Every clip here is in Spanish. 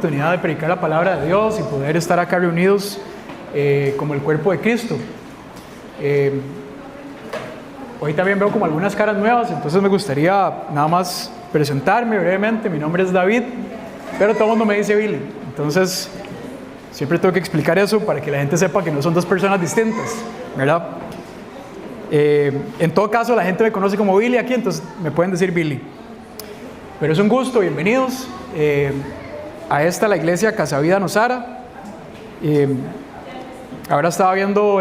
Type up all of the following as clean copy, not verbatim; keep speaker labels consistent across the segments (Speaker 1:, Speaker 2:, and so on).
Speaker 1: oportunidad de predicar la palabra de Dios y poder estar acá reunidos como el cuerpo de Cristo. Hoy también veo como algunas caras nuevas, entonces me gustaría nada más presentarme brevemente. Mi nombre es David, pero todo el mundo me dice Billy, entonces siempre tengo que explicar eso para que la gente sepa que no son dos personas distintas, ¿verdad? En todo caso, la gente me conoce como Billy aquí, entonces me pueden decir Billy. Pero es un gusto, bienvenidos a la iglesia Casa Vida Nosara. Ahora estaba viendo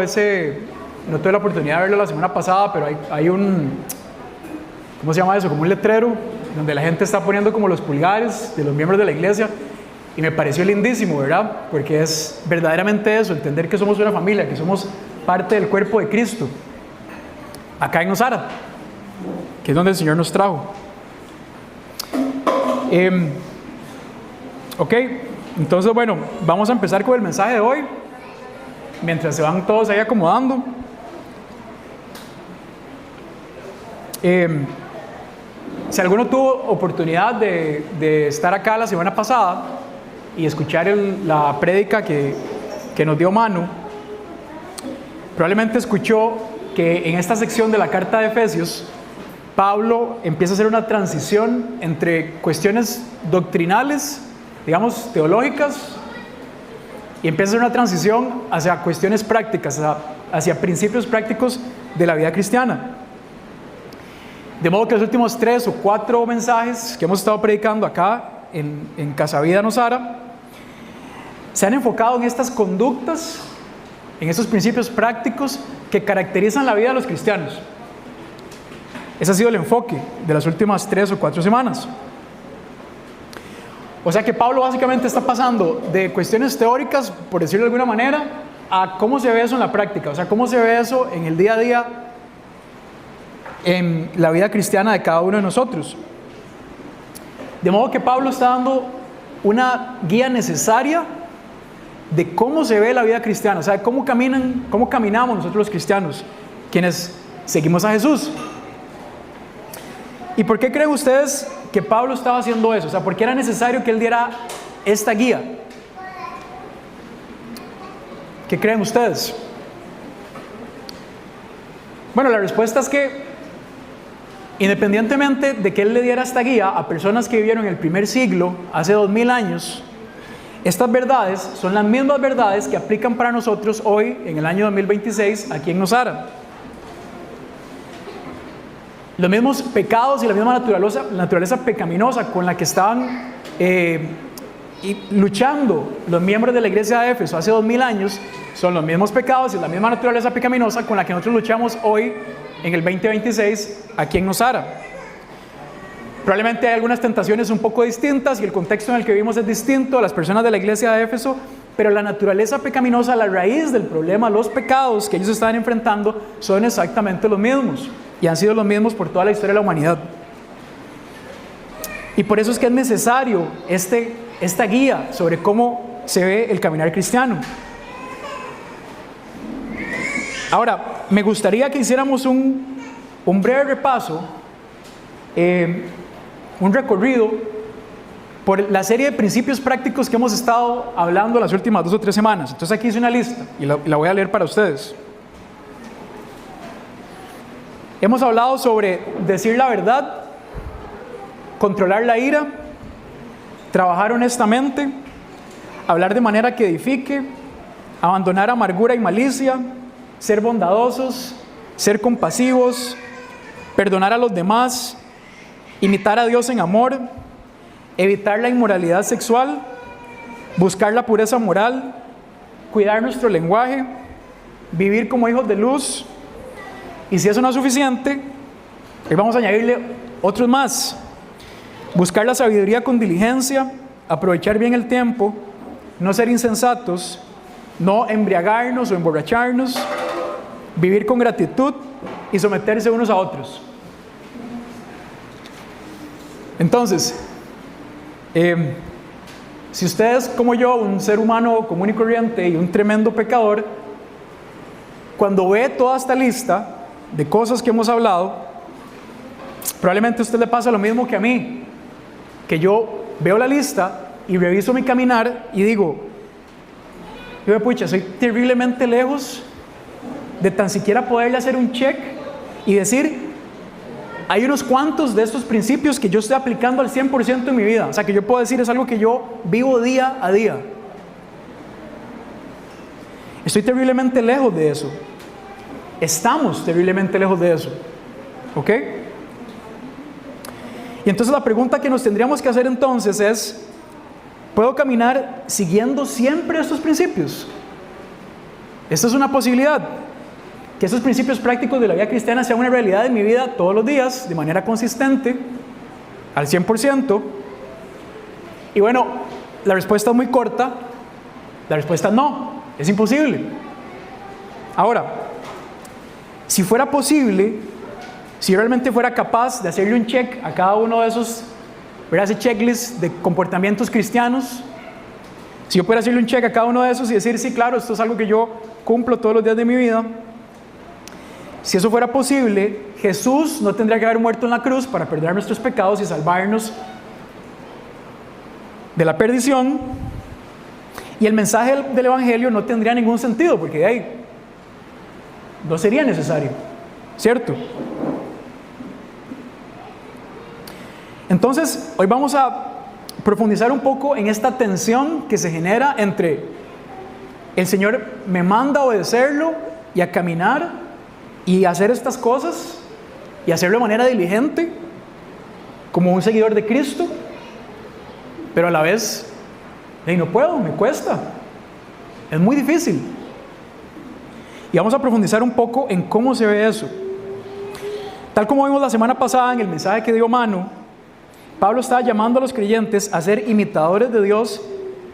Speaker 1: no tuve la oportunidad de verlo la semana pasada, pero hay un, ¿cómo se llama eso? Como un letrero donde la gente está poniendo como los pulgares de los miembros de la iglesia, y me pareció lindísimo, ¿verdad? Porque es verdaderamente eso, entender que somos una familia, que somos parte del cuerpo de Cristo, acá en Nosara, que es donde el Señor nos trajo. Ok, entonces bueno, vamos a empezar con el mensaje de hoy, mientras se van todos ahí acomodando. Si alguno tuvo oportunidad de estar acá la semana pasada y escuchar la prédica que nos dio Manu, probablemente escuchó que en esta sección de la carta de Efesios, Pablo empieza a hacer una transición entre cuestiones doctrinales, digamos teológicas, y empieza a hacer una transición hacia cuestiones prácticas, hacia principios prácticos de la vida cristiana. De modo que los últimos 3 o 4 mensajes que hemos estado predicando acá en Casa Vida Nosara se han enfocado en estas conductas, en estos principios prácticos que caracterizan la vida de los cristianos. Ese ha sido el enfoque de las últimas 3 o 4 semanas. O sea que Pablo básicamente está pasando de cuestiones teóricas, por decirlo de alguna manera, a cómo se ve eso en la práctica, o sea, cómo se ve eso en el día a día, en la vida cristiana de cada uno de nosotros. De modo que Pablo está dando una guía necesaria de cómo se ve la vida cristiana, o sea, cómo caminamos nosotros los cristianos, quienes seguimos a Jesús. ¿Y por qué creen ustedes que Pablo estaba haciendo eso? O sea, ¿por qué era necesario que él diera esta guía? ¿Qué creen ustedes? Bueno, la respuesta es que independientemente de que él le diera esta guía a personas que vivieron en el primer siglo, hace 2000 años, estas verdades son las mismas verdades que aplican para nosotros hoy, en el año 2026, aquí en Nosara. Los mismos pecados y la misma naturaleza pecaminosa con la que estaban luchando los miembros de la iglesia de Éfeso hace 2000 años, son los mismos pecados y la misma naturaleza pecaminosa con la que nosotros luchamos hoy, en el 2026, aquí en Nosara. Probablemente hay algunas tentaciones un poco distintas y el contexto en el que vivimos es distinto a las personas de la iglesia de Éfeso, pero la naturaleza pecaminosa, la raíz del problema, los pecados que ellos estaban enfrentando son exactamente los mismos y han sido los mismos por toda la historia de la humanidad. Y por eso es que es necesario esta guía sobre cómo se ve el caminar cristiano. Ahora, me gustaría que hiciéramos un breve repaso, un recorrido por la serie de principios prácticos que hemos estado hablando las últimas 2 o 3 semanas. Entonces aquí hice una lista y la voy a leer para ustedes. Hemos hablado sobre decir la verdad, controlar la ira, trabajar honestamente, hablar de manera que edifique, abandonar amargura y malicia, ser bondadosos, ser compasivos, perdonar a los demás, imitar a Dios en amor, evitar la inmoralidad sexual, buscar la pureza moral, cuidar nuestro lenguaje, vivir como hijos de luz. Y si eso no es suficiente, hoy vamos a añadirle otros más: buscar la sabiduría con diligencia, aprovechar bien el tiempo, no ser insensatos, no embriagarnos o emborracharnos, vivir con gratitud y someterse unos a otros. Entonces, si usted es como yo, un ser humano común y corriente y un tremendo pecador, cuando ve toda esta lista de cosas que hemos hablado, probablemente a usted le pasa lo mismo que a mí, que yo veo la lista y reviso mi caminar y digo, yo pucha, soy terriblemente lejos de tan siquiera poderle hacer un check y decir, hay unos cuantos de estos principios que yo estoy aplicando al 100% en mi vida. O sea, que yo puedo decir es algo que yo vivo día a día. Estoy terriblemente lejos de eso. Estamos terriblemente lejos de eso. ¿Ok? Y entonces la pregunta que nos tendríamos que hacer entonces es, ¿puedo caminar siguiendo siempre estos principios? Esta es una posibilidad. Que esos principios prácticos de la vida cristiana sean una realidad en mi vida todos los días, de manera consistente, al 100%. Y bueno, la respuesta es muy corta. La respuesta es no, es imposible. Ahora, si fuera posible, si realmente fuera capaz de hacerle un check a cada uno de esos, ¿verdad?, ese checklist de comportamientos cristianos, si yo pudiera hacerle un check a cada uno de esos y decir, sí, claro, esto es algo que yo cumplo todos los días de mi vida. Si eso fuera posible, Jesús no tendría que haber muerto en la cruz para perdonar nuestros pecados y salvarnos de la perdición, y el mensaje del Evangelio no tendría ningún sentido, porque de ahí no sería necesario, ¿cierto? Entonces, hoy vamos a profundizar un poco en esta tensión que se genera entre el Señor me manda a obedecerlo y a caminar y hacer estas cosas y hacerlo de manera diligente como un seguidor de Cristo, pero a la vez no puedo, me cuesta, es muy difícil. Y vamos a profundizar un poco en cómo se ve eso. Tal como vimos la semana pasada en el mensaje que dio Manu, Pablo estaba llamando a los creyentes a ser imitadores de Dios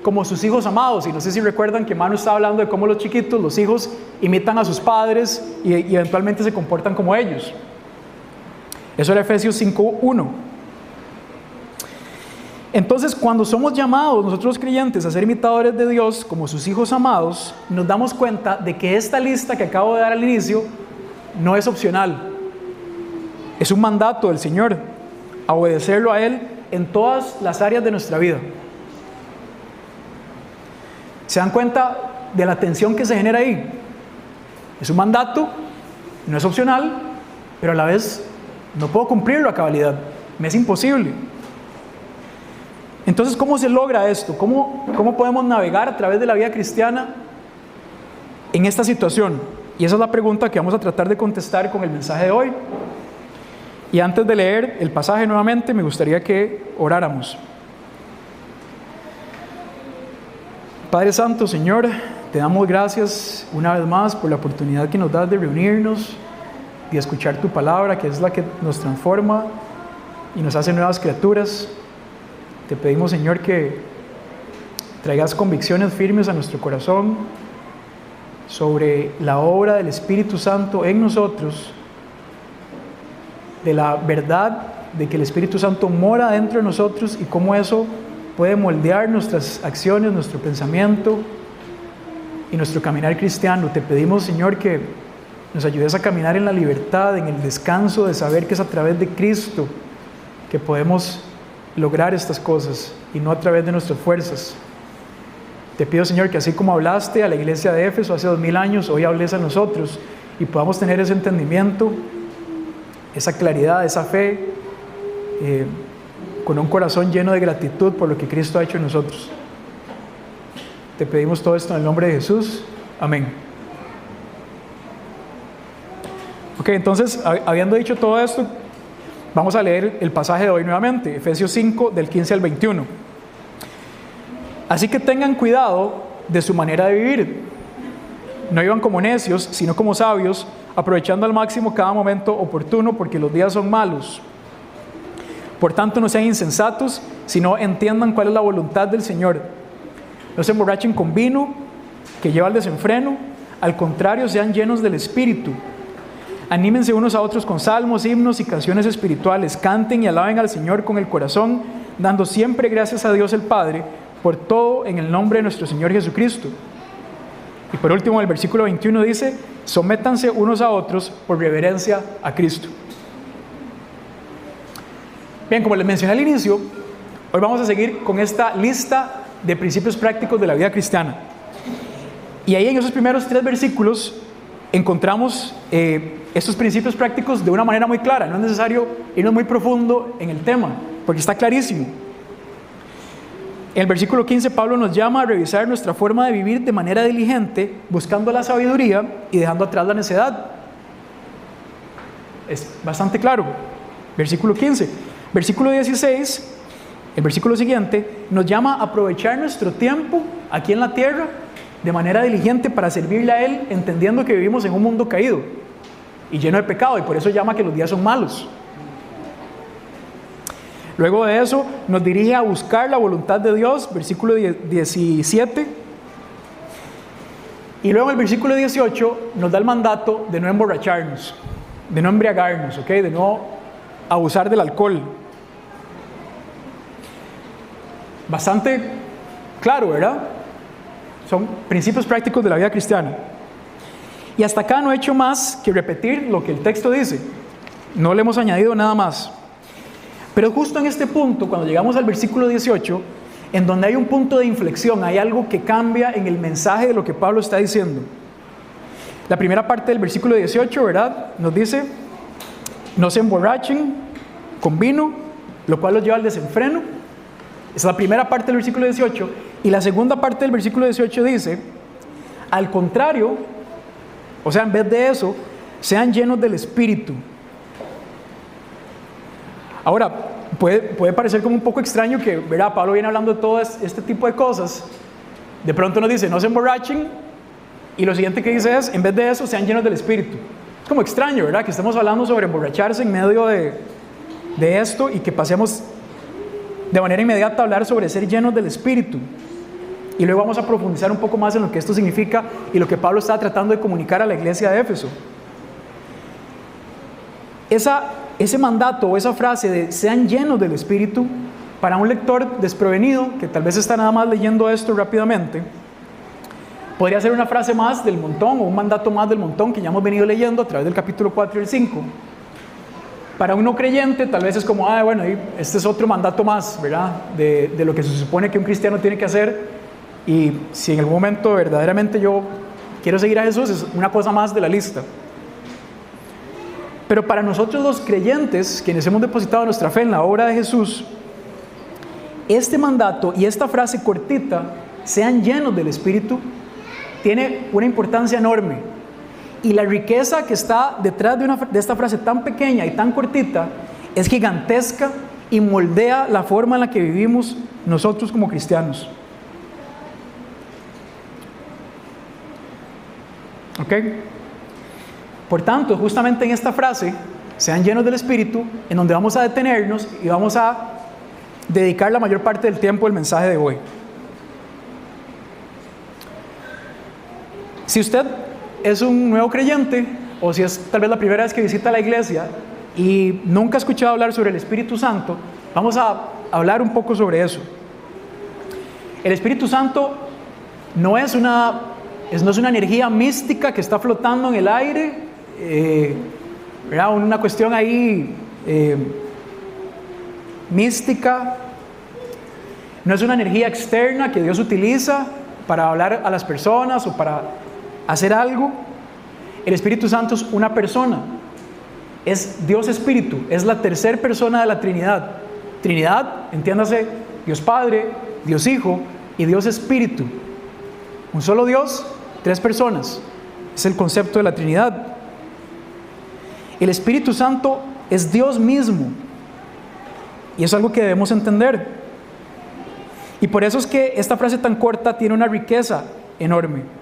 Speaker 1: como sus hijos amados. Y no sé si recuerdan que Manu estaba hablando de cómo los chiquitos, los hijos, imitan a sus padres y eventualmente se comportan como ellos. Eso era Efesios 5:1. Entonces, cuando somos llamados nosotros los creyentes a ser imitadores de Dios como sus hijos amados, nos damos cuenta de que esta lista que acabo de dar al inicio no es opcional. Es un mandato del Señor a obedecerlo a Él en todas las áreas de nuestra vida. ¿Se dan cuenta de la tensión que se genera ahí? Es un mandato, no es opcional, pero a la vez no puedo cumplirlo a cabalidad. Me es imposible. Entonces, ¿cómo se logra esto? ¿Cómo podemos navegar a través de la vida cristiana en esta situación? Y esa es la pregunta que vamos a tratar de contestar con el mensaje de hoy. Y antes de leer el pasaje nuevamente, me gustaría que oráramos. Padre Santo, Señor, te damos gracias una vez más por la oportunidad que nos das de reunirnos y de escuchar tu palabra, que es la que nos transforma y nos hace nuevas criaturas. Te pedimos, Señor, que traigas convicciones firmes a nuestro corazón sobre la obra del Espíritu Santo en nosotros, de la verdad de que el Espíritu Santo mora dentro de nosotros y cómo eso puede moldear nuestras acciones, nuestro pensamiento y nuestro caminar cristiano. Te pedimos, Señor, que nos ayudes a caminar en la libertad, en el descanso de saber que es a través de Cristo que podemos lograr estas cosas y no a través de nuestras fuerzas. Te pido, Señor, que así como hablaste a la iglesia de Éfeso hace 2000 años, hoy hables a nosotros y podamos tener ese entendimiento, esa claridad, esa fe, con un corazón lleno de gratitud por lo que Cristo ha hecho en nosotros. Te pedimos todo esto en el nombre de Jesús. Amén. Ok, entonces, habiendo dicho todo esto, vamos a leer el pasaje de hoy nuevamente, Efesios 5, del 15 al 21. Así que tengan cuidado de su manera de vivir. No vivan como necios, sino como sabios, aprovechando al máximo cada momento oportuno, porque los días son malos. Por tanto, no sean insensatos, sino entiendan cuál es la voluntad del Señor. No se emborrachen con vino, que lleva al desenfreno. Al contrario, sean llenos del Espíritu. Anímense unos a otros con salmos, himnos y canciones espirituales. Canten y alaben al Señor con el corazón, dando siempre gracias a Dios el Padre, por todo en el nombre de nuestro Señor Jesucristo. Y por último, el versículo 21 dice, sométanse unos a otros por reverencia a Cristo. Bien, como les mencioné al inicio, Hoy vamos a seguir con esta lista de principios prácticos de la vida cristiana. Y ahí en esos primeros 3 versículos encontramos estos principios prácticos de una manera muy clara. No es necesario irnos muy profundo en el tema, porque está clarísimo. En el versículo 15, Pablo nos llama a revisar nuestra forma de vivir de manera diligente, buscando la sabiduría y dejando atrás la necedad. Es bastante claro. Versículo 15. Versículo 16, el versículo siguiente, nos llama a aprovechar nuestro tiempo aquí en la tierra de manera diligente para servirle a Él, entendiendo que vivimos en un mundo caído y lleno de pecado, y por eso llama que los días son malos. Luego de eso nos dirige a buscar la voluntad de Dios, versículo 17. Y luego en el versículo 18 nos da el mandato de no emborracharnos, de no embriagarnos, ¿okay? De no abusar del alcohol. Bastante claro, ¿verdad? Son principios prácticos de la vida cristiana. Y hasta acá no he hecho más que repetir lo que el texto dice. No le hemos añadido nada más. Pero justo en este punto, cuando llegamos al versículo 18, en donde hay un punto de inflexión, hay algo que cambia en el mensaje de lo que Pablo está diciendo. La primera parte del versículo 18, ¿verdad? Nos dice: no se emborrachen con vino, lo cual los lleva al desenfreno. Esa es la primera parte del versículo 18. Y la segunda parte del versículo 18 dice: al contrario, o sea, en vez de eso, sean llenos del Espíritu. Ahora, puede parecer como un poco extraño que, ¿verdad? Pablo viene hablando de todo este tipo de cosas. De pronto nos dice: no se emborrachen. Y lo siguiente que dice es: en vez de eso, sean llenos del Espíritu. Es como extraño, ¿verdad? Que estemos hablando sobre emborracharse en medio de esto, y que pasemos de manera inmediata a hablar sobre ser llenos del Espíritu. Y luego vamos a profundizar un poco más en lo que esto significa y lo que Pablo está tratando de comunicar a la iglesia de Éfeso. Ese mandato o esa frase de sean llenos del Espíritu, para un lector desprevenido, que tal vez está nada más leyendo esto rápidamente, podría ser una frase más del montón o un mandato más del montón que ya hemos venido leyendo a través del capítulo 4 y el 5. Para un no creyente tal vez es como: bueno, este es otro mandato más, ¿verdad? De lo que se supone que un cristiano tiene que hacer, y si en algún momento verdaderamente yo quiero seguir a Jesús, es una cosa más de la lista. Pero para nosotros los creyentes, quienes hemos depositado nuestra fe en la obra de Jesús, este mandato y esta frase cortita, sean llenos del Espíritu, tiene una importancia enorme. Y la riqueza que está detrás de esta frase tan pequeña y tan cortita es gigantesca y moldea la forma en la que vivimos nosotros como cristianos. ¿Ok? Por tanto, justamente en esta frase, sean llenos del Espíritu, en donde vamos a detenernos y vamos a dedicar la mayor parte del tiempo al mensaje de hoy. Si usted es un nuevo creyente, o si es tal vez la primera vez que visita la iglesia y nunca ha escuchado hablar sobre el Espíritu Santo, vamos a hablar un poco sobre eso. El Espíritu Santo no es una energía mística que está flotando en el aire, ¿verdad? Una cuestión ahí mística. No es una energía externa que Dios utiliza para hablar a las personas o para hacer algo. El Espíritu Santo es una persona, es Dios Espíritu, es la tercera persona de la Trinidad. Trinidad, entiéndase, Dios Padre, Dios Hijo y Dios Espíritu. Un solo Dios, 3 personas. Es el concepto de la Trinidad. El Espíritu Santo es Dios mismo, y es algo que debemos entender. Y por eso es que esta frase tan corta tiene una riqueza enorme.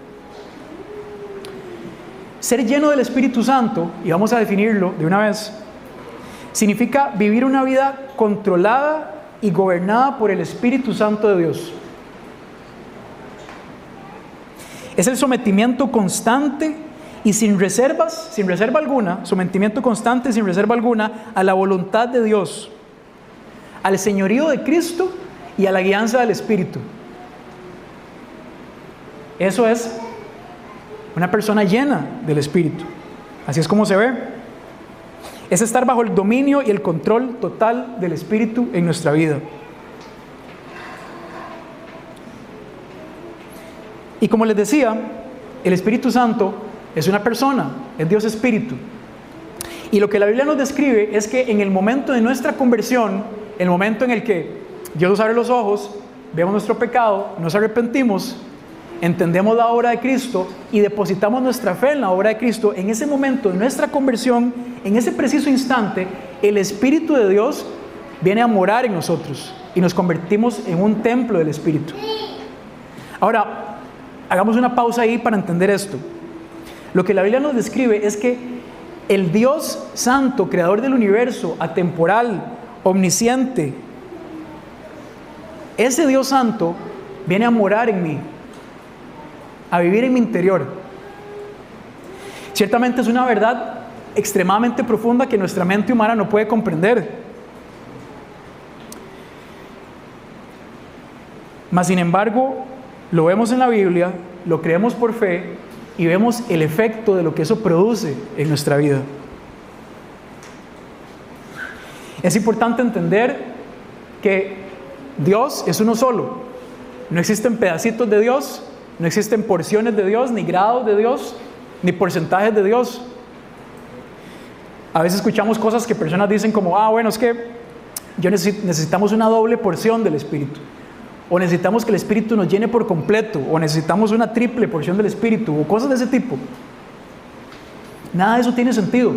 Speaker 1: Ser lleno del Espíritu Santo, y vamos a definirlo de una vez, significa vivir una vida controlada y gobernada por el Espíritu Santo de Dios. Es el sometimiento constante y sin reserva alguna, sometimiento constante y sin reserva alguna a la voluntad de Dios, al señorío de Cristo y a la guianza del Espíritu. Eso es una persona llena del Espíritu. Así es como se ve. Es estar bajo el dominio y el control total del Espíritu en nuestra vida. Y como les decía, el Espíritu Santo es una persona, es Dios Espíritu. Y lo que la Biblia nos describe es que en el momento de nuestra conversión, el momento en el que Dios nos abre los ojos, vemos nuestro pecado, nos arrepentimos, entendemos la obra de Cristo y depositamos nuestra fe en la obra de Cristo, en ese momento de nuestra conversión, en ese preciso instante, el Espíritu de Dios viene a morar en nosotros y nos convertimos en un templo del Espíritu. Ahora, hagamos una pausa ahí para entender esto. Lo que la Biblia nos describe es que el Dios Santo, creador del universo, atemporal, omnisciente, ese Dios Santo viene a morar en mí, a vivir en mi interior. Ciertamente es una verdad extremadamente profunda que nuestra mente humana no puede comprender. Mas sin embargo, lo vemos en la Biblia, lo creemos por fe y vemos el efecto de lo que eso produce en nuestra vida. Es importante entender que Dios es uno solo. No existen pedacitos de Dios, no existen porciones de Dios, ni grados de Dios, ni porcentajes de Dios. A veces escuchamos cosas que personas dicen como, bueno, es que necesitamos una doble porción del Espíritu. O necesitamos que el Espíritu nos llene por completo, o necesitamos una triple porción del Espíritu, o cosas de ese tipo. Nada de eso tiene sentido.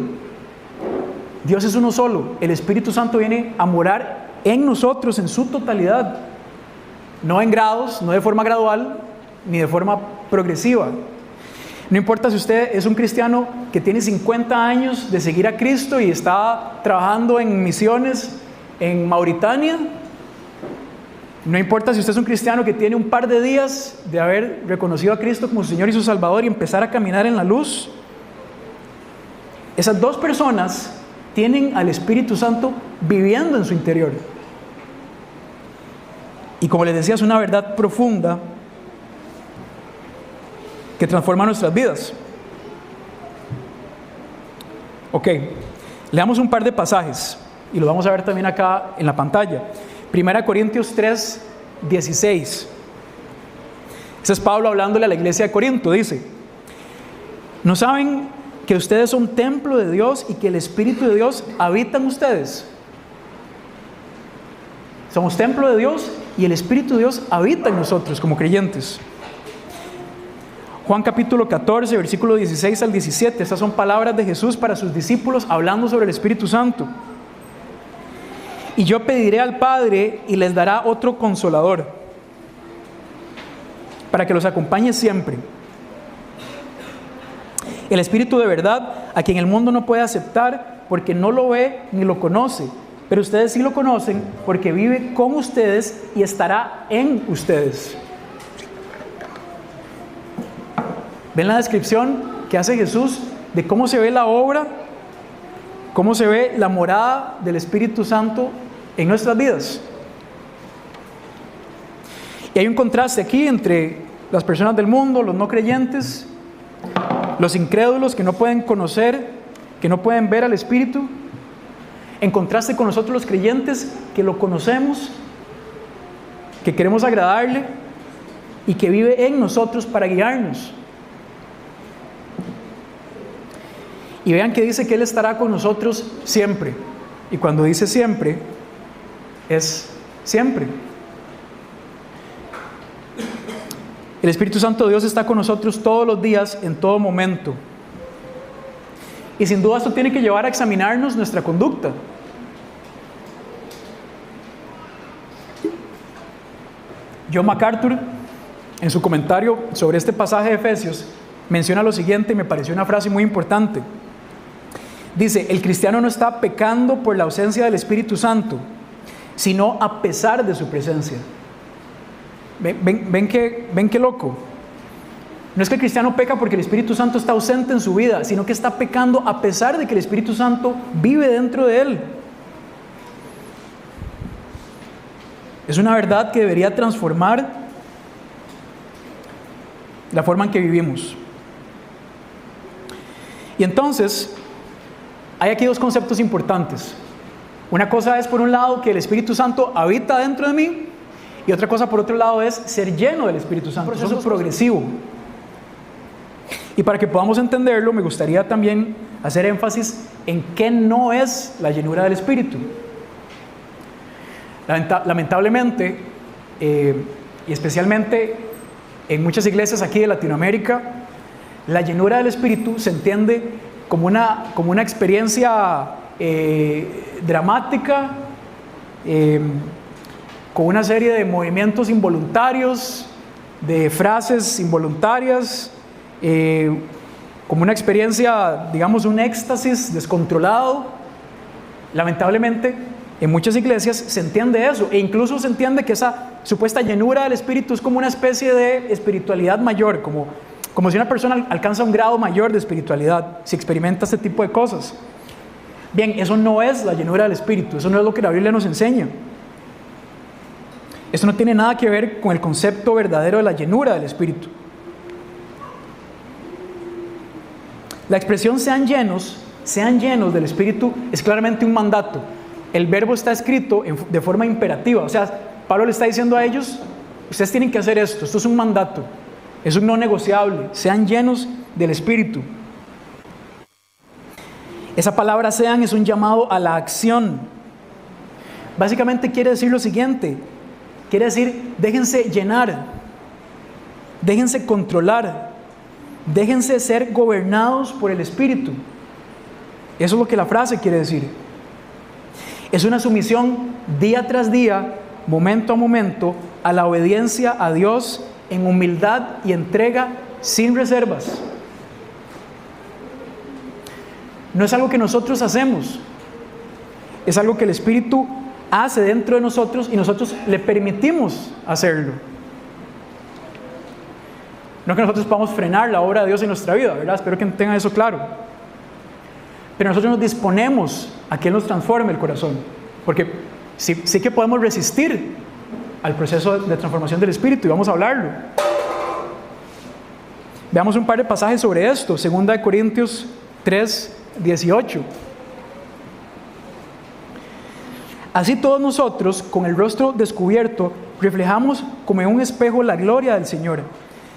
Speaker 1: Dios es uno solo. El Espíritu Santo viene a morar en nosotros en su totalidad. No en grados, no de forma gradual, ni de forma progresiva. No importa si usted es un cristiano que tiene 50 años de seguir a Cristo y está trabajando en misiones en Mauritania. No importa si usted es un cristiano que tiene un par de días de haber reconocido a Cristo como su Señor y su Salvador y empezar a caminar en la luz. Esas dos personas tienen al Espíritu Santo viviendo en su interior. Y como les decía, es una verdad profunda que transforma nuestras vidas. Ok, leamos un par de pasajes y lo vamos a ver también acá en la pantalla. 1 Corintios 3, 16. Ese es Pablo hablándole a la iglesia de Corinto. Dice: ¿no saben que ustedes son templo de Dios y que el Espíritu de Dios habita en ustedes? Somos templo de Dios y el Espíritu de Dios habita en nosotros como creyentes. Juan capítulo 14, versículo 16 al 17. Estas son palabras de Jesús para sus discípulos hablando sobre el Espíritu Santo. Y yo pediré al Padre y les dará otro consolador, para que los acompañe siempre. El Espíritu de verdad, a quien el mundo no puede aceptar, porque no lo ve ni lo conoce. Pero ustedes sí lo conocen, porque vive con ustedes y estará en ustedes. ¿Ven la descripción que hace Jesús de cómo se ve la obra? ¿Cómo se ve la morada del Espíritu Santo en nuestras vidas? Y hay un contraste aquí entre las personas del mundo, los no creyentes, los incrédulos que no pueden conocer, que no pueden ver al Espíritu, en contraste con nosotros los creyentes que lo conocemos, que queremos agradarle y que vive en nosotros para guiarnos. Y vean que dice que Él estará con nosotros siempre. Y cuando dice siempre, es siempre. El Espíritu Santo de Dios está con nosotros todos los días, en todo momento. Y sin duda esto tiene que llevar a examinarnos nuestra conducta. John MacArthur, en su comentario sobre este pasaje de Efesios, menciona lo siguiente y me pareció una frase muy importante. Dice: el cristiano no está pecando por la ausencia del Espíritu Santo, sino a pesar de su presencia. ¿Ven qué loco? No es que el cristiano peca porque el Espíritu Santo está ausente en su vida, sino que está pecando a pesar de que el Espíritu Santo vive dentro de él. Es una verdad que debería transformar la forma en que vivimos. Y entonces, hay aquí dos conceptos importantes. Una cosa es, por un lado, que el Espíritu Santo habita dentro de mí, Y otra cosa, por otro lado, es ser lleno del Espíritu Santo. Un proceso progresivo. Y para que podamos entenderlo, me gustaría también hacer énfasis en qué no es la llenura del Espíritu. Lamentablemente, y especialmente en muchas iglesias aquí de Latinoamérica, la llenura del Espíritu se entiende como una experiencia dramática, con una serie de movimientos involuntarios, de frases involuntarias, como una experiencia, digamos, un éxtasis descontrolado. Lamentablemente, en muchas iglesias se entiende eso, e incluso se entiende que esa supuesta llenura del Espíritu es como una especie de espiritualidad mayor, como si una persona alcanza un grado mayor de espiritualidad, si experimenta este tipo de cosas. Bien, eso no es la llenura del Espíritu, eso no es lo que la Biblia nos enseña. Esto no tiene nada que ver con el concepto verdadero de la llenura del Espíritu. La expresión sean llenos del Espíritu es claramente un mandato. El verbo está escrito de forma imperativa, o sea, Pablo le está diciendo a ellos, ustedes tienen que hacer esto es un mandato, es un no negociable, sean llenos del Espíritu. Esa palabra sean es un llamado a la acción. Básicamente quiere decir lo siguiente, quiere decir déjense llenar, déjense controlar, déjense ser gobernados por el Espíritu. Eso es lo que la frase quiere decir. Es una sumisión día tras día, momento a momento, a la obediencia a Dios en humildad y entrega sin reservas. No es algo que nosotros hacemos, es algo que el Espíritu hace dentro de nosotros y nosotros le permitimos hacerlo. No que nosotros podamos frenar la obra de Dios en nuestra vida, ¿verdad? Espero que tengan eso claro. Pero nosotros nos disponemos a que Él nos transforme el corazón, porque sí que podemos resistir al proceso de transformación del Espíritu, y vamos a hablarlo. Veamos un par de pasajes sobre esto. 2 Corintios 3:18. Así todos nosotros, con el rostro descubierto, reflejamos como en un espejo la gloria del Señor.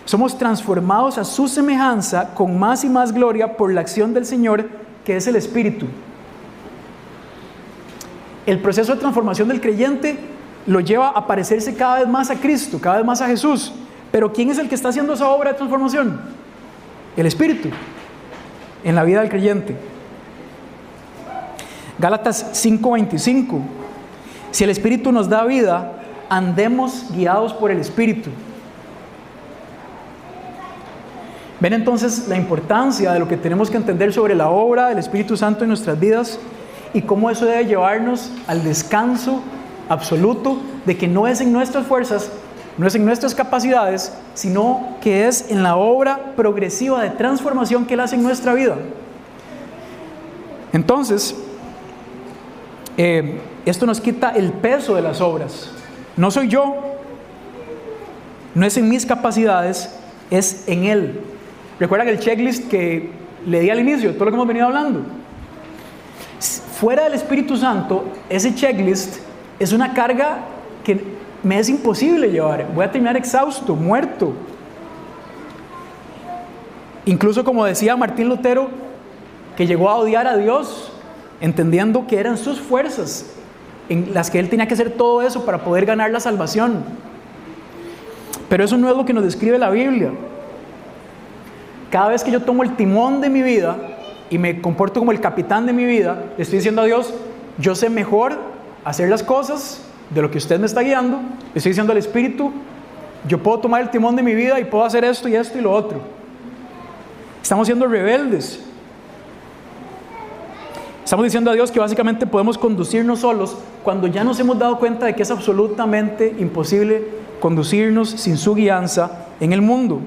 Speaker 1: Somos transformados a su semejanza con más y más gloria por la acción del Señor, que es el Espíritu. El proceso de transformación del creyente lo lleva a parecerse cada vez más a Cristo, cada vez más a Jesús. Pero ¿quién es el que está haciendo esa obra de transformación? El Espíritu, en la vida del creyente. Gálatas 5:25. Si el Espíritu nos da vida, andemos guiados por el Espíritu. ¿Ven entonces la importancia de lo que tenemos que entender sobre la obra del Espíritu Santo en nuestras vidas y cómo eso debe llevarnos al descanso absoluto de que no es en nuestras fuerzas, no es en nuestras capacidades, sino que es en la obra progresiva de transformación que Él hace en nuestra vida? Entonces, esto nos quita el peso de las obras. No soy yo, no es en mis capacidades, es en Él. ¿Recuerdan el checklist que le di al inicio, todo lo que hemos venido hablando? Fuera del Espíritu Santo, ese checklist es una carga que me es imposible llevar. Voy a terminar exhausto, muerto. Incluso, como decía Martín Lutero, que llegó a odiar a Dios, entendiendo que eran sus fuerzas en las que él tenía que hacer todo eso para poder ganar la salvación. Pero eso no es lo que nos describe la Biblia. Cada vez que yo tomo el timón de mi vida y me comporto como el capitán de mi vida, le estoy diciendo a Dios, yo sé mejor hacer las cosas de lo que usted me está guiando. Le estoy diciendo al Espíritu, yo puedo tomar el timón de mi vida y puedo hacer esto y esto y lo otro. Estamos siendo rebeldes. Estamos diciendo a Dios que básicamente podemos conducirnos solos cuando ya nos hemos dado cuenta de que es absolutamente imposible conducirnos sin su guianza en el mundo.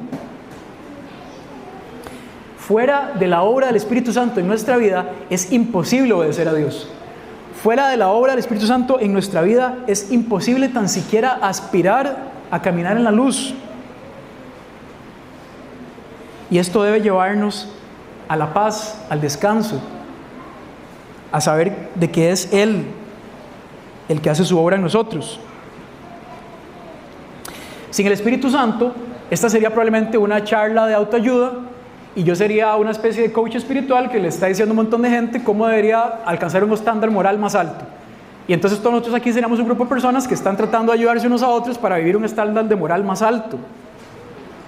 Speaker 1: Fuera de la obra del Espíritu Santo en nuestra vida es imposible obedecer a Dios. Fuera de la obra del Espíritu Santo en nuestra vida es imposible tan siquiera aspirar a caminar en la luz. Y esto debe llevarnos a la paz, al descanso, a saber de que es Él el que hace su obra en nosotros. Sin el Espíritu Santo, esta sería probablemente una charla de autoayuda y yo sería una especie de coach espiritual que le está diciendo a un montón de gente cómo debería alcanzar un estándar moral más alto. Y entonces todos nosotros aquí seríamos un grupo de personas que están tratando de ayudarse unos a otros para vivir un estándar de moral más alto.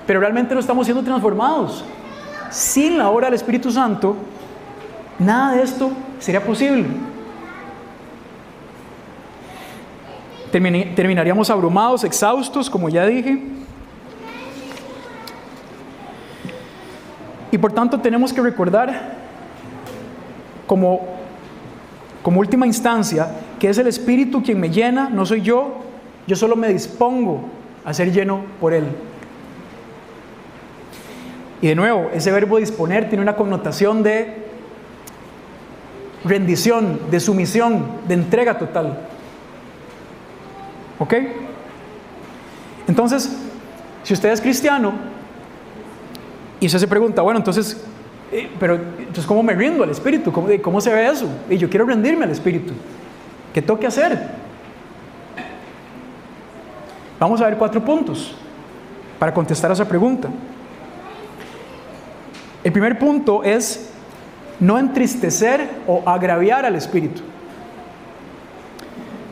Speaker 1: Pero realmente no estamos siendo transformados. Sin la obra del Espíritu Santo, nada de esto sería posible. Terminaríamos abrumados, exhaustos, como ya dije. Y por tanto tenemos que recordar como última instancia que es el Espíritu quien me llena, no soy yo solo me dispongo a ser lleno por Él. Y de nuevo, ese verbo disponer tiene una connotación de rendición, de sumisión, de entrega total. ¿Ok? Entonces, si usted es cristiano y usted se pregunta, bueno, entonces, entonces ¿cómo me rindo al Espíritu? ¿Cómo se ve eso? Y yo quiero rendirme al Espíritu. ¿Qué tengo que hacer? Vamos a ver 4 puntos para contestar a esa pregunta. El primer punto es no entristecer o agraviar al Espíritu.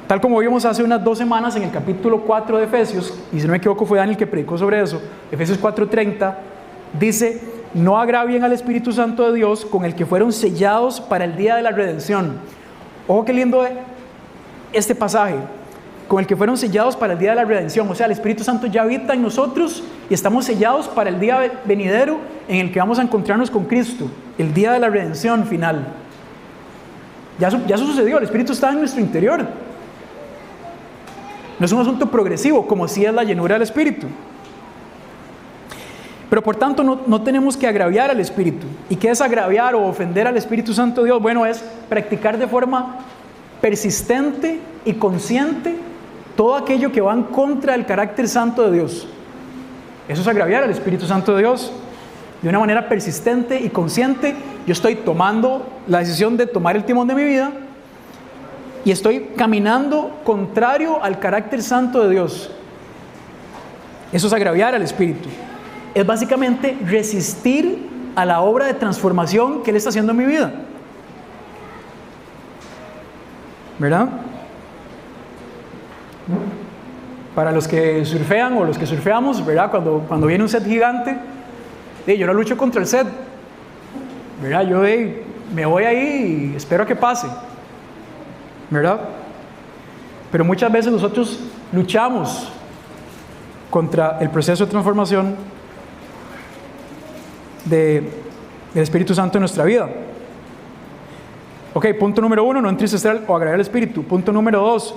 Speaker 1: Tal como vimos hace unas 2 semanas en el capítulo 4 de Efesios, y si no me equivoco fue Daniel que predicó sobre eso, Efesios 4:30, dice, no agravien al Espíritu Santo de Dios con el que fueron sellados para el día de la redención. Ojo qué lindo este pasaje, con el que fueron sellados para el día de la redención. O sea, el Espíritu Santo ya habita en nosotros y estamos sellados para el día venidero en el que vamos a encontrarnos con Cristo, el día de la redención final. Ya eso sucedió, el Espíritu está en nuestro interior. No es un asunto progresivo, como sí es la llenura del Espíritu. Pero por tanto no tenemos que agraviar al Espíritu. ¿Y qué es agraviar o ofender al Espíritu Santo de Dios? Bueno, es practicar de forma persistente y consciente todo aquello que va en contra del carácter santo de Dios. Eso es agraviar al Espíritu Santo de Dios. De una manera persistente y consciente, yo estoy tomando la decisión de tomar el timón de mi vida y estoy caminando contrario al carácter santo de Dios. Eso es agraviar al Espíritu. Es básicamente resistir a la obra de transformación que Él está haciendo en mi vida. ¿Verdad? Para los que surfean o los que surfeamos, ¿verdad? Cuando viene un set gigante, yo no lucho contra el set, ¿verdad? Yo me voy ahí y espero a que pase, ¿verdad? Pero muchas veces nosotros luchamos contra el proceso de transformación del Espíritu Santo en nuestra vida. Ok, punto número 1, no entristecer o agraviar al Espíritu. Punto número 2,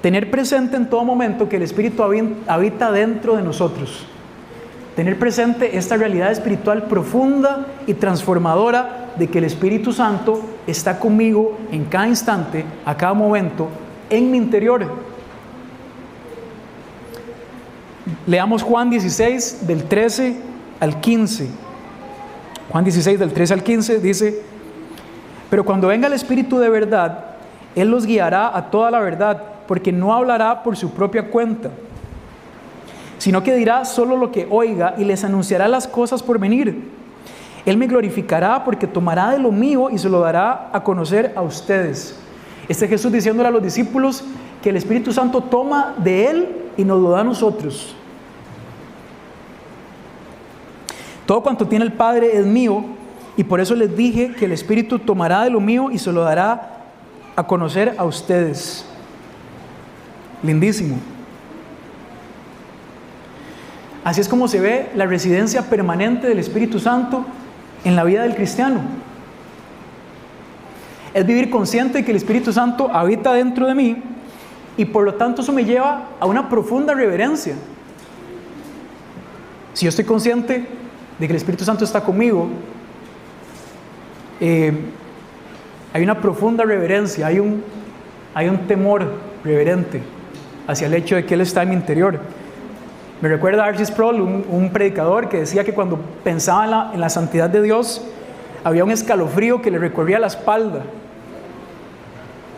Speaker 1: tener presente en todo momento que el Espíritu habita dentro de nosotros. Tener presente esta realidad espiritual profunda y transformadora de que el Espíritu Santo está conmigo en cada instante, a cada momento, en mi interior. Leamos Juan 16, del 13 al 15. Juan 16, del 13 al 15 dice: pero cuando venga el Espíritu de verdad, Él los guiará a toda la verdad, porque no hablará por su propia cuenta, sino que dirá solo lo que oiga y les anunciará las cosas por venir. Él me glorificará porque tomará de lo mío y se lo dará a conocer a ustedes. Este es Jesús diciéndole a los discípulos que el Espíritu Santo toma de Él y nos lo da a nosotros. Todo cuanto tiene el Padre es mío, y por eso les dije que el Espíritu tomará de lo mío y se lo dará a conocer a ustedes. Lindísimo. Así es como se ve la residencia permanente del Espíritu Santo en la vida del cristiano. Es vivir consciente de que el Espíritu Santo habita dentro de mí y por lo tanto eso me lleva a una profunda reverencia. Si yo estoy consciente de que el Espíritu Santo está conmigo, hay una profunda reverencia, hay un temor reverente hacia el hecho de que Él está en mi interior. Me recuerda a R.C. Sproul, un predicador que decía que cuando pensaba en la santidad de Dios, había un escalofrío que le recorría la espalda.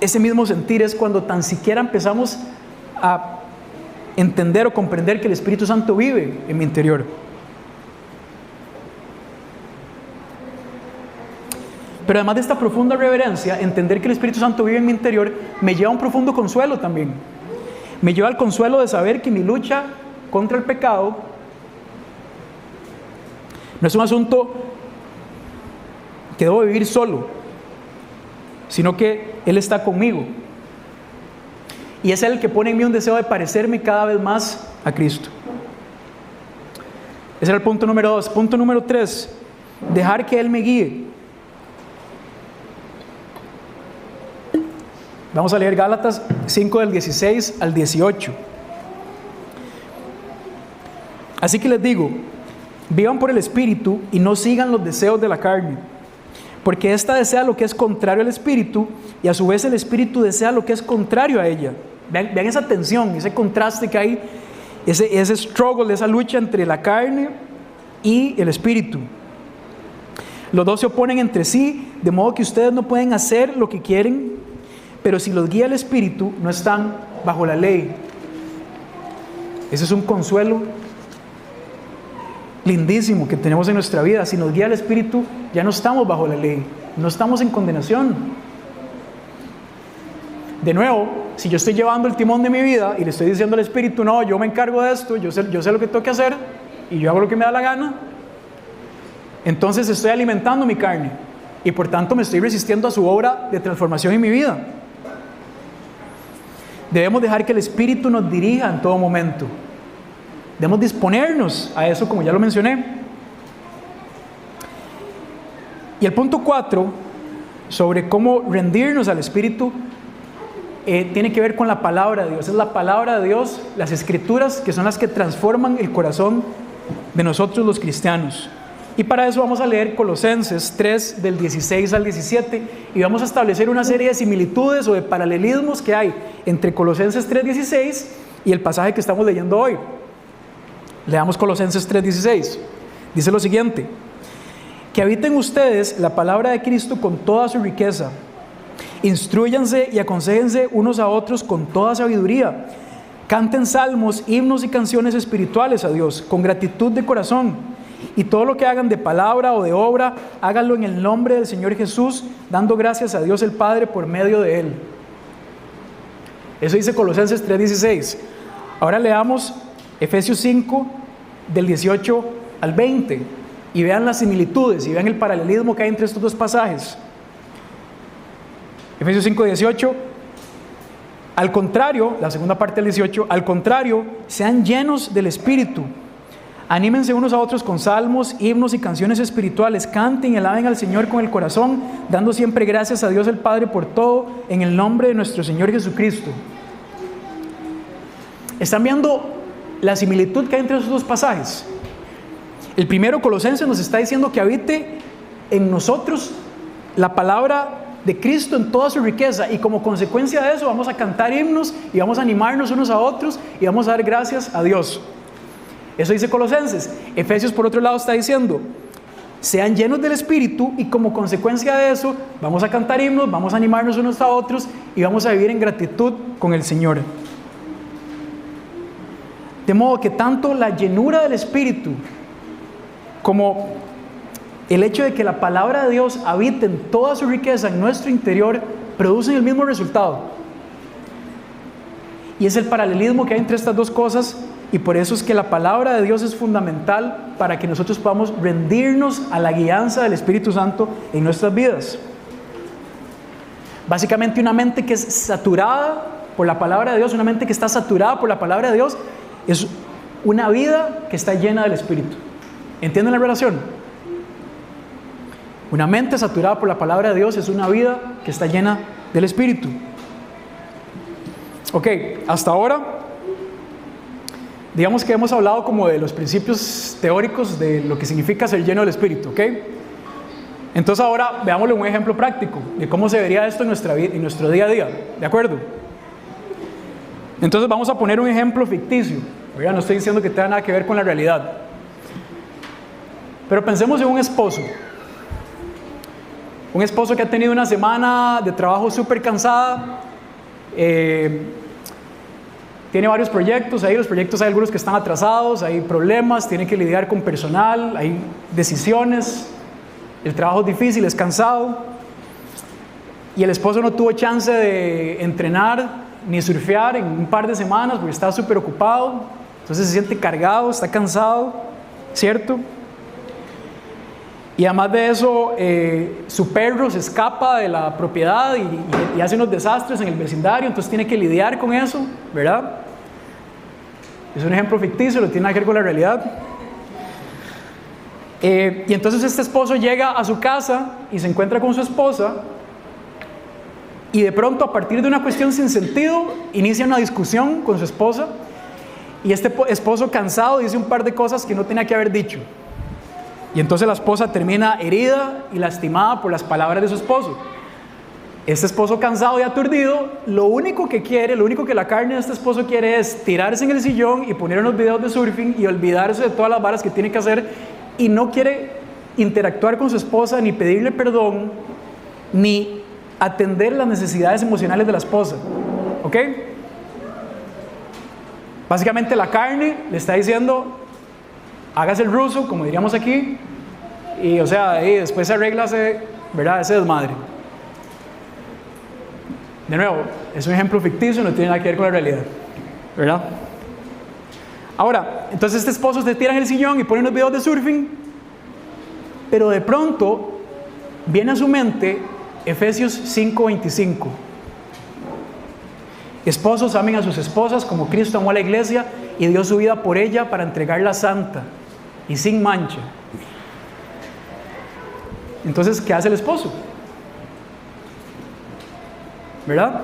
Speaker 1: Ese mismo sentir es cuando tan siquiera empezamos a entender o comprender que el Espíritu Santo vive en mi interior. Pero además de esta profunda reverencia, entender que el Espíritu Santo vive en mi interior me lleva a un profundo consuelo también. Me lleva al consuelo de saber que mi lucha contra el pecado no es un asunto que debo vivir solo, sino que Él está conmigo. Y es Él el que pone en mí un deseo de parecerme cada vez más a Cristo. Ese era el punto número 2. Punto número 3, dejar que Él me guíe. Vamos a leer Gálatas 5 del 16 al 18. Así que les digo, vivan por el Espíritu y no sigan los deseos de la carne, porque ésta desea lo que es contrario al Espíritu y a su vez el Espíritu desea lo que es contrario a ella. Vean esa tensión, ese contraste que hay, ese struggle, esa lucha entre la carne y el Espíritu. Los dos se oponen entre sí, de modo que ustedes no pueden hacer lo que quieren, pero si los guía el Espíritu, no están bajo la ley. Ese es un consuelo lindísimo que tenemos en nuestra vida. Si nos guía el Espíritu, ya no estamos bajo la ley, no estamos en condenación. De nuevo, si yo estoy llevando el timón de mi vida y le estoy diciendo al Espíritu, no, yo me encargo de esto, yo sé lo que tengo que hacer y yo hago lo que me da la gana, entonces estoy alimentando mi carne y por tanto me estoy resistiendo a su obra de transformación en mi vida. Debemos dejar que el Espíritu nos dirija en todo momento. Debemos disponernos a eso, como ya lo mencioné. Y el punto 4, sobre cómo rendirnos al Espíritu, tiene que ver con la palabra de Dios. Es la palabra de Dios, las Escrituras, que son las que transforman el corazón de nosotros los cristianos. Y para eso vamos a leer Colosenses 3 del 16 al 17 y vamos a establecer una serie de similitudes o de paralelismos que hay entre Colosenses 3:16 y el pasaje que estamos leyendo hoy. Leamos Colosenses 3:16. Dice lo siguiente: que habiten ustedes la palabra de Cristo con toda su riqueza. Instrúyanse y aconséjense unos a otros con toda sabiduría. Canten salmos, himnos y canciones espirituales a Dios con gratitud de corazón. Y todo lo que hagan de palabra o de obra, háganlo en el nombre del Señor Jesús, dando gracias a Dios el Padre por medio de Él. Eso dice Colosenses 3:16. Ahora leamos Efesios 5 del 18 al 20 y vean las similitudes y vean el paralelismo que hay entre estos dos pasajes. Efesios 5:18. Al contrario, la segunda parte del 18, al contrario, sean llenos del Espíritu. Anímense unos a otros con salmos, himnos y canciones espirituales. Canten y alaben al Señor con el corazón, dando siempre gracias a Dios el Padre por todo, en el nombre de nuestro Señor Jesucristo. ¿Están viendo la similitud que hay entre esos dos pasajes? El primero, Colosenses, nos está diciendo que habite en nosotros la palabra de Cristo en toda su riqueza, y como consecuencia de eso vamos a cantar himnos y vamos a animarnos unos a otros y vamos a dar gracias a Dios. Eso dice Colosenses. Efesios, por otro lado, está diciendo: sean llenos del Espíritu, y como consecuencia de eso vamos a cantar himnos, vamos a animarnos unos a otros y vamos a vivir en gratitud con el Señor. De modo que tanto la llenura del Espíritu como el hecho de que la palabra de Dios habite en toda su riqueza en nuestro interior producen el mismo resultado. Y es el paralelismo que hay entre estas dos cosas, y por eso es que la palabra de Dios es fundamental para que nosotros podamos rendirnos a la guianza del Espíritu Santo en nuestras vidas. Básicamente, una mente que es saturada por la palabra de Dios, una mente que está saturada por la palabra de Dios, es una vida que está llena del Espíritu. ¿Entienden la relación? Una mente saturada por la palabra de Dios es una vida que está llena del Espíritu. Ok, hasta ahora, digamos que hemos hablado como de los principios teóricos de lo que significa ser lleno del Espíritu, ¿ok? Entonces ahora veámosle un ejemplo práctico de cómo se vería esto en nuestra vida, en nuestro día a día, ¿de acuerdo? Entonces vamos a poner un ejemplo ficticio. Oiga, no estoy diciendo que tenga nada que ver con la realidad, pero pensemos en un esposo que ha tenido una semana de trabajo súper cansada, tiene varios proyectos ahí, los proyectos hay algunos que están atrasados, hay problemas, tiene que lidiar con personal, hay decisiones, el trabajo es difícil, es cansado, y el esposo no tuvo chance de entrenar ni surfear en un par de semanas porque está súper ocupado, entonces se siente cargado, está cansado, ¿cierto? Y además de eso, su perro se escapa de la propiedad y hace unos desastres en el vecindario, entonces tiene que lidiar con eso, ¿verdad? Es un ejemplo ficticio, no tiene nada que ver con la realidad. Y entonces este esposo llega a su casa y se encuentra con su esposa, y de pronto, a partir de una cuestión sin sentido, inicia una discusión con su esposa, y este esposo cansado dice un par de cosas que no tenía que haber dicho. Y entonces la esposa termina herida y lastimada por las palabras de su esposo. Este esposo cansado y aturdido, lo único que la carne de este esposo quiere es tirarse en el sillón y poner unos videos de surfing y olvidarse de todas las varas que tiene que hacer, y no quiere interactuar con su esposa, ni pedirle perdón, ni atender las necesidades emocionales de la esposa. ¿Ok? Básicamente la carne le está diciendo: hágase el ruso, como diríamos aquí, y o sea, y después arréglase, ¿verdad?, ese desmadre. De nuevo, es un ejemplo ficticio, no tiene nada que ver con la realidad, ¿verdad? Ahora, entonces este esposo se tira en el sillón y pone unos videos de surfing, pero de pronto viene a su mente Efesios 5:25. Esposos, amen a sus esposas como Cristo amó a la iglesia y dio su vida por ella para entregarla santa y sin mancha. Entonces, ¿qué hace el esposo? ¿Verdad?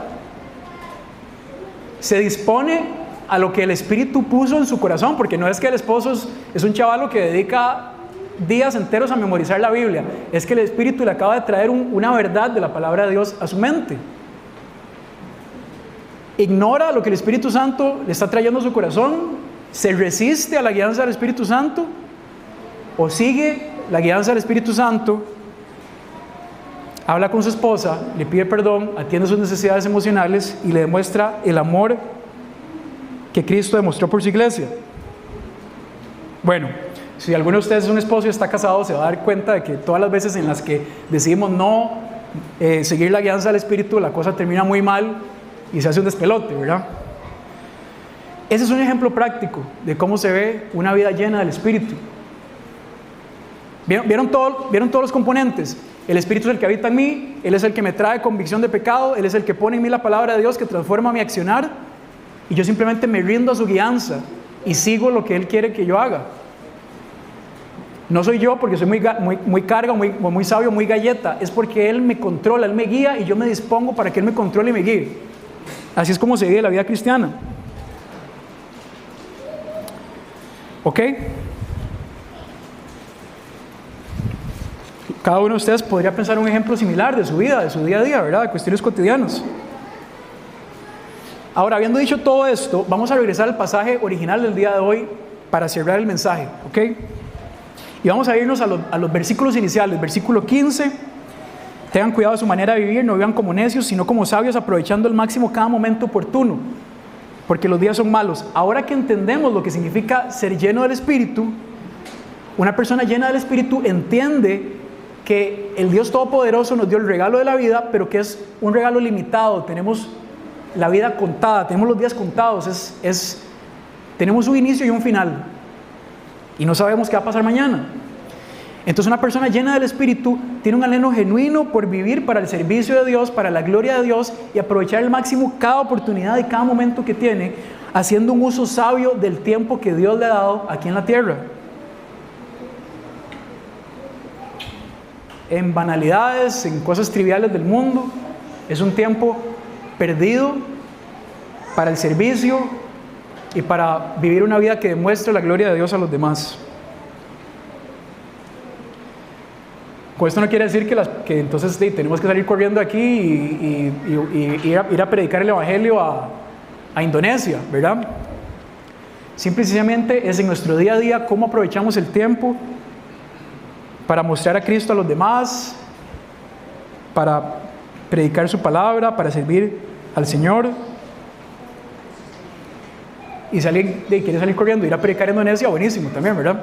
Speaker 1: Se dispone a lo que el Espíritu puso en su corazón, porque no es que el esposo es un chavalo que dedica días enteros a memorizar la Biblia, es que el Espíritu le acaba de traer una verdad de la palabra de Dios a su mente. Ignora lo que el Espíritu Santo le está trayendo a su corazón, se resiste a la guianza del Espíritu Santo, o sigue la guianza del Espíritu Santo, habla con su esposa, le pide perdón, atiende sus necesidades emocionales y le demuestra el amor que Cristo demostró por su iglesia. Bueno, si alguno de ustedes es un esposo y está casado, se va a dar cuenta de que todas las veces en las que decidimos no seguir la guianza del Espíritu, la cosa termina muy mal y se hace un despelote, ¿verdad? Ese es un ejemplo práctico de cómo se ve una vida llena del Espíritu. ¿Vieron todos los componentes? El Espíritu es el que habita en mí, Él es el que me trae convicción de pecado, Él es el que pone en mí la palabra de Dios que transforma mi accionar, y yo simplemente me rindo a su guianza y sigo lo que Él quiere que yo haga. No soy yo porque soy muy carga, muy sabio, muy galleta, es porque Él me controla, Él me guía y yo me dispongo para que Él me controle y me guíe. Así es como se vive la vida cristiana. ¿Ok? Cada uno de ustedes podría pensar un ejemplo similar de su vida, de su día a día, ¿verdad? De cuestiones cotidianas. Ahora, habiendo dicho todo esto, vamos a regresar al pasaje original del día de hoy para cerrar el mensaje, ¿ok? Y vamos a irnos a los versículos iniciales. Versículo 15: tengan cuidado de su manera de vivir, no vivan como necios, sino como sabios, aprovechando al máximo cada momento oportuno, porque los días son malos. Ahora que entendemos lo que significa ser lleno del Espíritu, una persona llena del Espíritu entiende que el Dios Todopoderoso nos dio el regalo de la vida, pero que es un regalo limitado. Tenemos la vida contada, tenemos los días contados, tenemos un inicio y un final, y no sabemos qué va a pasar mañana. Entonces una persona llena del Espíritu tiene un anhelo genuino por vivir para el servicio de Dios, para la gloria de Dios, y aprovechar al máximo cada oportunidad y cada momento que tiene, haciendo un uso sabio del tiempo que Dios le ha dado aquí en la tierra. En banalidades, en cosas triviales del mundo, es un tiempo perdido para el servicio y para vivir una vida que demuestre la gloria de Dios a los demás. Con esto no quiere decir que entonces tenemos que salir corriendo aquí y ir a predicar el Evangelio a Indonesia, ¿verdad? Simple y sencillamente es en nuestro día a día cómo aprovechamos el tiempo para mostrar a Cristo a los demás, para predicar su palabra, para servir al Señor. y si alguien quiere salir corriendo, ir a predicar en Indonesia, buenísimo también, ¿verdad?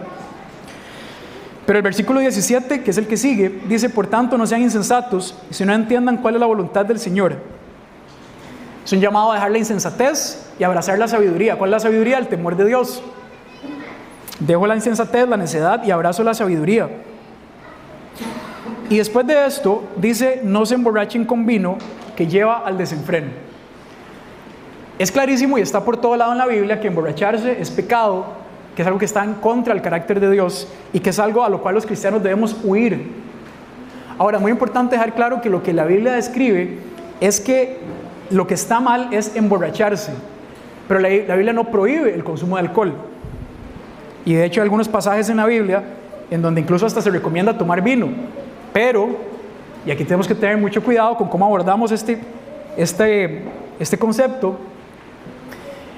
Speaker 1: Pero el versículo 17, que es el que sigue, dice: por tanto no sean insensatos, si no entiendan cuál es la voluntad del Señor. Es un llamado a dejar la insensatez y abrazar la sabiduría. ¿Cuál es la sabiduría? El temor de Dios. Dejo la insensatez, la necedad y abrazo la sabiduría. Y después de esto dice: no se emborrachen con vino, que lleva al desenfreno. Es clarísimo y está por todo lado en la Biblia que emborracharse es pecado, que es algo que está en contra del carácter de Dios y que es algo a lo cual los cristianos debemos huir. Ahora, muy importante dejar claro que lo que la Biblia describe es que lo que está mal es emborracharse, pero la Biblia no prohíbe el consumo de alcohol. Y de hecho hay algunos pasajes en la Biblia en donde incluso hasta se recomienda tomar vino. Pero, y aquí tenemos que tener mucho cuidado con cómo abordamos este concepto.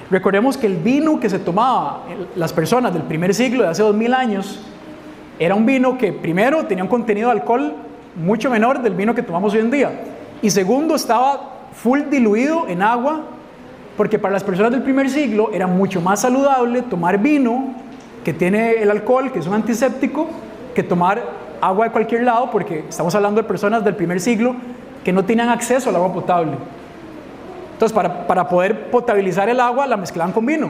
Speaker 1: Recordemos que el vino que se tomaba las personas del primer siglo, de hace 2000 años, era un vino que primero tenía un contenido de alcohol mucho menor del vino que tomamos hoy en día, y segundo estaba full diluido en agua, porque para las personas del primer siglo era mucho más saludable tomar vino que tiene el alcohol, que es un antiséptico, que tomar agua de cualquier lado, porque estamos hablando de personas del primer siglo que no tenían acceso al agua potable. Entonces, para poder potabilizar el agua, la mezclaban con vino,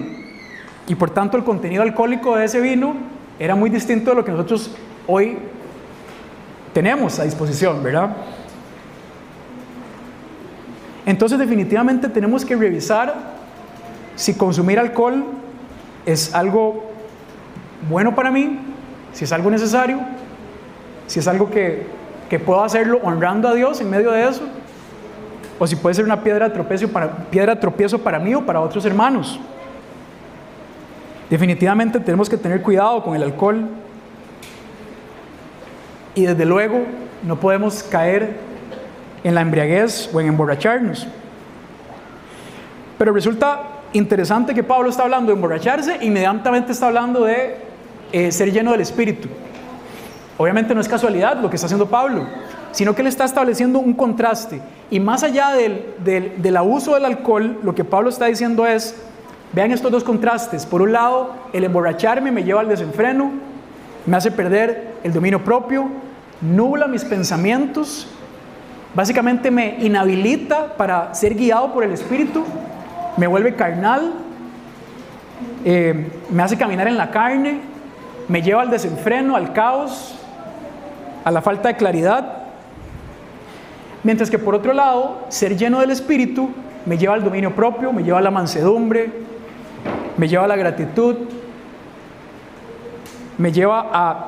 Speaker 1: y por tanto el contenido alcohólico de ese vino era muy distinto de lo que nosotros hoy tenemos a disposición, ¿verdad? Entonces definitivamente tenemos que revisar si consumir alcohol es algo bueno para mí, si es algo necesario, si es algo que puedo hacerlo honrando a Dios en medio de eso, o si puede ser una piedra de tropiezo para mí o para otros hermanos. Definitivamente tenemos que tener cuidado con el alcohol, y desde luego no podemos caer en la embriaguez o en emborracharnos. Pero resulta interesante que Pablo está hablando de emborracharse, inmediatamente está hablando de ser lleno del Espíritu. Obviamente no es casualidad lo que está haciendo Pablo, sino que él está estableciendo un contraste. Y más allá del abuso del alcohol, lo que Pablo está diciendo es: vean estos dos contrastes. Por un lado, el emborracharme me lleva al desenfreno, me hace perder el dominio propio, nubla mis pensamientos, básicamente me inhabilita para ser guiado por el Espíritu, me vuelve carnal, me hace caminar en la carne, me lleva al desenfreno, al caos, a la falta de claridad. Mientras que por otro lado, ser lleno del Espíritu me lleva al dominio propio, me lleva a la mansedumbre, me lleva a la gratitud, me lleva a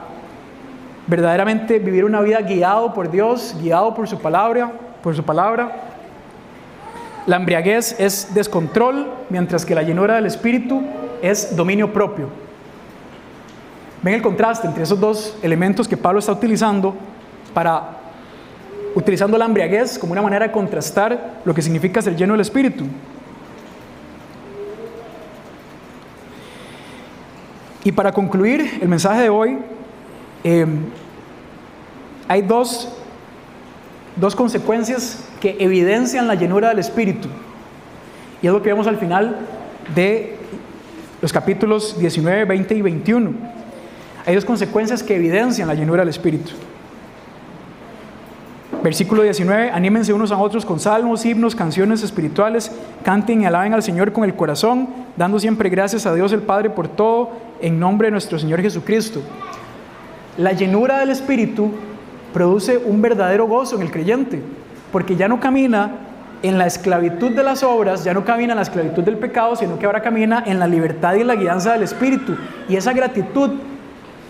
Speaker 1: verdaderamente vivir una vida guiado por Dios, guiado por su palabra. La embriaguez es descontrol, mientras que la llenura del Espíritu es dominio propio. Ven el contraste entre esos dos elementos que Pablo está utilizando utilizando la embriaguez como una manera de contrastar lo que significa ser lleno del Espíritu. Y para concluir el mensaje de hoy, hay dos consecuencias que evidencian la llenura del Espíritu, y es lo que vemos al final de los capítulos 19, 20 y 21. Hay dos consecuencias que evidencian la llenura del Espíritu. Versículo 19: anímense unos a otros con salmos, himnos, canciones espirituales, canten y alaben al Señor con el corazón, dando siempre gracias a Dios el Padre por todo, en nombre de nuestro Señor Jesucristo. La llenura del Espíritu produce un verdadero gozo en el creyente, porque ya no camina en la esclavitud de las obras, ya no camina en la esclavitud del pecado, sino que ahora camina en la libertad y en la guianza del Espíritu. Y esa gratitud,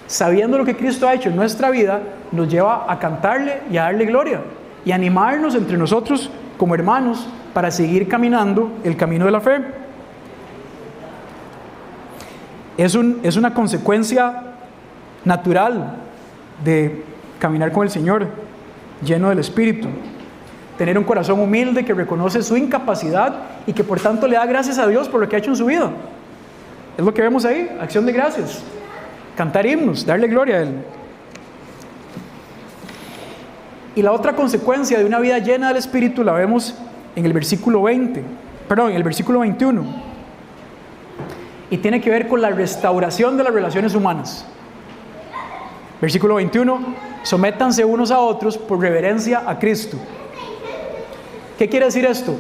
Speaker 1: sabiendo lo que Cristo ha hecho en nuestra vida, nos lleva a cantarle y a darle gloria y a animarnos entre nosotros como hermanos para seguir caminando el camino de la fe. Es una consecuencia natural de caminar con el Señor, lleno del Espíritu. Tener un corazón humilde que reconoce su incapacidad y que por tanto le da gracias a Dios por lo que ha hecho en su vida. Es lo que vemos ahí, acción de gracias. Cantar himnos, darle gloria a Él. Y la otra consecuencia de una vida llena del Espíritu la vemos en el versículo 21. y tiene que ver con la restauración de las relaciones humanas. Versículo 21, sométanse unos a otros por reverencia a Cristo. ¿Qué quiere decir esto?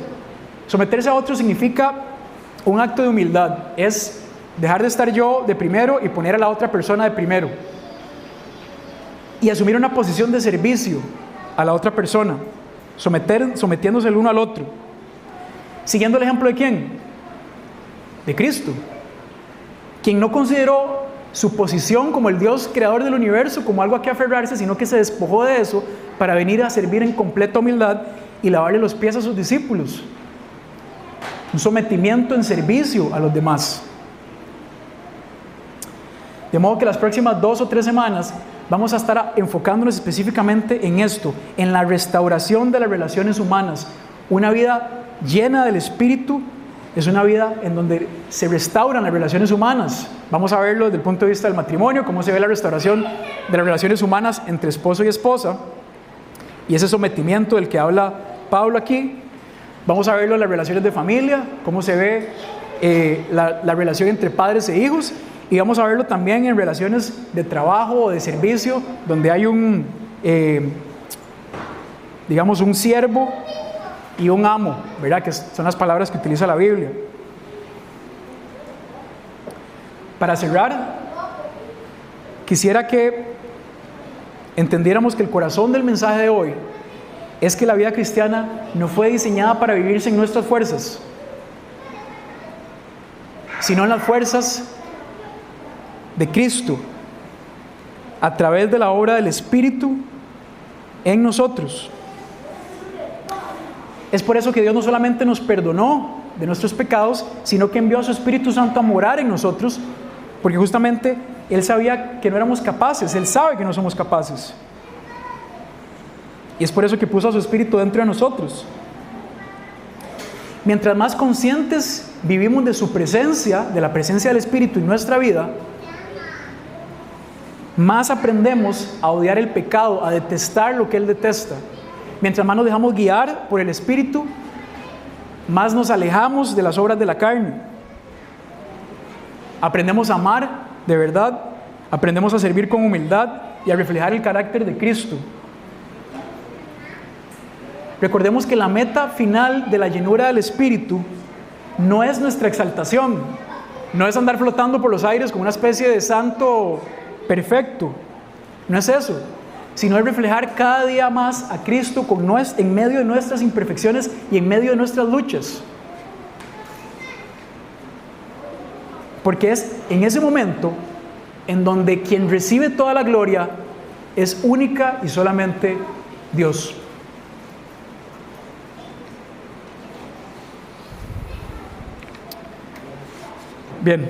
Speaker 1: Someterse a otros significa un acto de humildad, es dejar de estar yo de primero y poner a la otra persona de primero. Y asumir una posición de servicio a la otra persona, sometiéndose el uno al otro. Siguiendo el ejemplo de ¿quién? De Cristo, quien no consideró su posición como el Dios creador del universo como algo a que aferrarse, sino que se despojó de eso para venir a servir en completa humildad y lavarle los pies a sus discípulos. Un sometimiento en servicio a los demás. De modo que las próximas 2 o 3 semanas vamos a estar enfocándonos específicamente en esto, en la restauración de las relaciones humanas. Una vida llena del Espíritu es una vida en donde se restauran las relaciones humanas. Vamos a verlo desde el punto de vista del matrimonio, cómo se ve la restauración de las relaciones humanas entre esposo y esposa, y ese sometimiento del que habla Pablo aquí. Vamos a verlo en las relaciones de familia, cómo se ve la relación entre padres e hijos, y vamos a verlo también en relaciones de trabajo o de servicio, donde hay un siervo y un amo, ¿verdad? Que son las palabras que utiliza la Biblia. Para cerrar, quisiera que entendiéramos que el corazón del mensaje de hoy es que la vida cristiana no fue diseñada para vivirse en nuestras fuerzas, sino en las fuerzas de Cristo, a través de la obra del Espíritu en nosotros. Es por eso que Dios no solamente nos perdonó de nuestros pecados, sino que envió a su Espíritu Santo a morar en nosotros, porque justamente Él sabía que no éramos capaces, Él sabe que no somos capaces. Y es por eso que puso a su Espíritu dentro de nosotros. Mientras más conscientes vivimos de su presencia, de la presencia del Espíritu en nuestra vida, más aprendemos a odiar el pecado, a detestar lo que Él detesta. Mientras más nos dejamos guiar por el Espíritu, más nos alejamos de las obras de la carne. Aprendemos a amar de verdad, aprendemos a servir con humildad y a reflejar el carácter de Cristo. Recordemos que la meta final de la llenura del Espíritu no es nuestra exaltación, no es andar flotando por los aires como una especie de santo perfecto, no es eso, sino es reflejar cada día más a Cristo en medio de nuestras imperfecciones y en medio de nuestras luchas. Porque es en ese momento en donde quien recibe toda la gloria es única y solamente Dios. Bien.